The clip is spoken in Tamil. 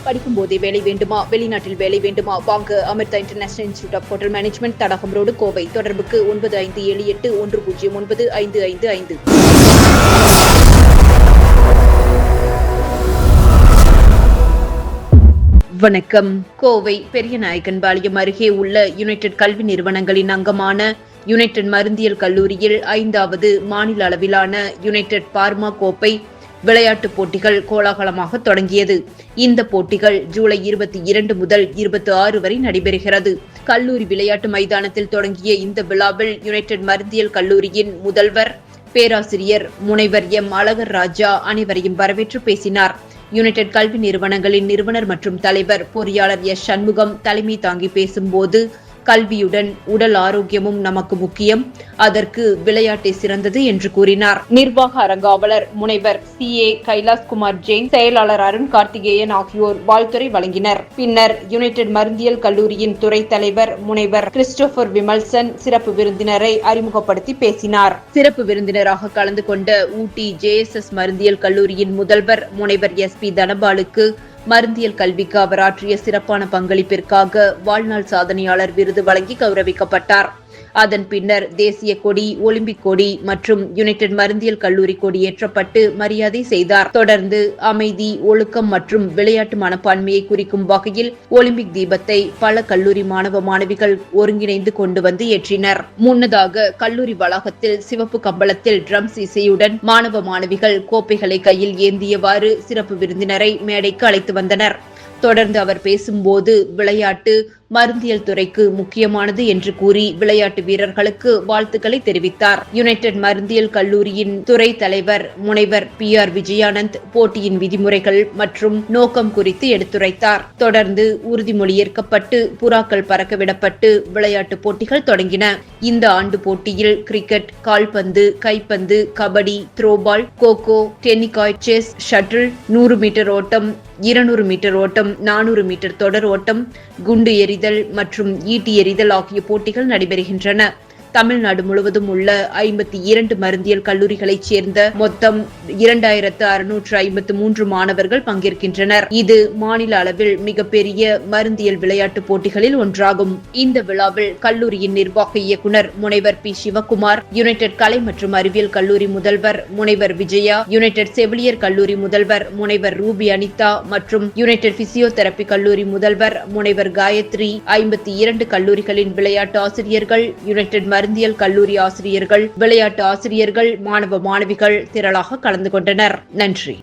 படிக்கும் போதே வேலை வேண்டுமா? வெளிநாட்டில் வேலை வேண்டுமா? வாங்க Amrita international institute of hotel management, Thadagam road, Kovai. தொடர்புக்கு 9578109555. வணக்கம். கோவை பெரியநாயக்கன்பாளையம் அருகே உள்ள யுனைடெட் கல்வி நிறுவனங்களின் அங்கமான யுனைடெட் மருந்தியல் கல்லூரியில் 5வது மாநில அளவிலான யுனைடெட் பார்மா கோப்பை விளையாட்டுப் போட்டிகள் கோலாகலமாக தொடங்கியது. இந்த போட்டிகள் ஜூலை 22 முதல் 26 வரை நடைபெறுகிறது. கல்லூரி விளையாட்டு மைதானத்தில் தொடங்கிய இந்த விழாவில் யுனைடெட் மருந்தியல் கல்லூரியின் முதல்வர் பேராசிரியர் முனைவர் எம் அழகர் ராஜா அனைவரையும் வரவேற்று பேசினார். யுனைடெட் கல்வி நிறுவனங்களின் நிறுவனர் மற்றும் தலைவர் பொறியாளர் எஸ் சண்முகம் தலைமை தாங்கி பேசும்போது, கல்வியுடன் உடல் ஆரோக்கியமும் நமக்கு முக்கியம், அதற்கு விளையாட்டே சிறந்தது என்று கூறினார். நிர்வாக அரங்காவலர் முனைவர் CA கைலாஸ்குமார் ஜெயின், செயலாளர் அருண் கார்த்திகேயன் ஆகியோர் வாழ்த்துரை வழங்கினர். பின்னர் யுனைடெட் மருந்தியல் கல்லூரியின் துறை தலைவர் முனைவர் கிறிஸ்டோபர் விமல்சன் சிறப்பு விருந்தினரை அறிமுகப்படுத்தி பேசினார். சிறப்பு விருந்தினராக கலந்து கொண்ட ஊட்டி JSS மருந்தியல் கல்லூரியின் முதல்வர் முனைவர் SP தனபாலுக்கு மருந்தியல் கல்விக்கு அவர் ஆற்றிய சிறப்பான பங்களிப்பிற்காக வாழ்நாள் சாதனையாளர் விருது வழங்கி கௌரவிக்கப்பட்டார். அதன் பின்னர் தேசிய கொடி, ஒலிம்பிக் கொடி மற்றும் யுனைடெட் மருந்தியல் கல்லூரி கொடி ஏற்றப்பட்டு மரியாதை செய்தார். தொடர்ந்து அமைதி, ஒழுக்கம் மற்றும் விளையாட்டு மனப்பான்மையை குறிக்கும் வகையில் ஒலிம்பிக் தீபத்தை பல கல்லூரி மாணவ மாணவிகள் ஒருங்கிணைந்து கொண்டு வந்து ஏற்றினர். முன்னதாக கல்லூரி வளாகத்தில் சிவப்பு கம்பளத்தில் ட்ரம்ஸ் இசையுடன் மாணவ மாணவிகள் கோப்பைகளை கையில் ஏந்தியவாறு சிறப்பு விருந்தினரை மேடைக்கு அழைத்து வந்தனர். தொடர்ந்து அவர் பேசும்போது, விளையாட்டு மருந்தியல் துறைக்கு முக்கியமானது என்று கூறி விளையாட்டு வீரர்களுக்கு வாழ்த்துக்களை தெரிவித்தார். யுனைடெட் மருந்தியல் கல்லூரியின் துறை தலைவர் முனைவர் PR விஜயானந்த் போட்டியின் விதிமுறைகள் மற்றும் நோக்கம் குறித்து எடுத்துரைத்தார். தொடர்ந்து உறுதிமொழி ஏற்கப்பட்டு புறாக்கள் பறக்கவிடப்பட்டு விளையாட்டு போட்டிகள் தொடங்கின. இந்த ஆண்டு போட்டியில் கிரிக்கெட், கால்பந்து, கைப்பந்து, kabaddi, throwball, kho kho, tennikoit, chess, shuttle, 100 metre ஓட்டம், 200 மீட்டர் ஓட்டம், 400 மீட்டர் தொடர் ஓட்டம், குண்டு எறிதல் மற்றும் ஈட்டி எறிதல் ஆகிய போட்டிகள் நடைபெறுகின்றன. தமிழ்நாடு முழுவதும் உள்ள 52 மருந்தியல் கல்லூரிகளைச் சேர்ந்த மொத்தம் 2653 மாணவர்கள் பங்கேற்கின்றனர். இது மாநில அளவில் மிகப்பெரிய மருந்தியல் விளையாட்டுப் போட்டிகளில் ஒன்றாகும். இந்த விழாவில் கல்லூரியின் நிர்வாக இயக்குநர் முனைவர் P சிவகுமார், யுனைடெட் கலை மற்றும் அறிவியல் கல்லூரி முதல்வர் முனைவர் விஜயா, யுனைடெட் செவிலியர் கல்லூரி முதல்வர் முனைவர் ரூபி அனிதா மற்றும் யுனைடெட் பிசியோதெரபி கல்லூரி முதல்வர் முனைவர் காயத்ரி, 52 கல்லூரிகளின் விளையாட்டு ஆசிரியர்கள், யுனைடெட் மருந்தியல் கல்லூரி ஆசிரியர்கள், விளையாட்டு ஆசிரியர்கள், மாணவ மாணவிகள் திரளாக கலந்து கொண்டனர். நன்றி.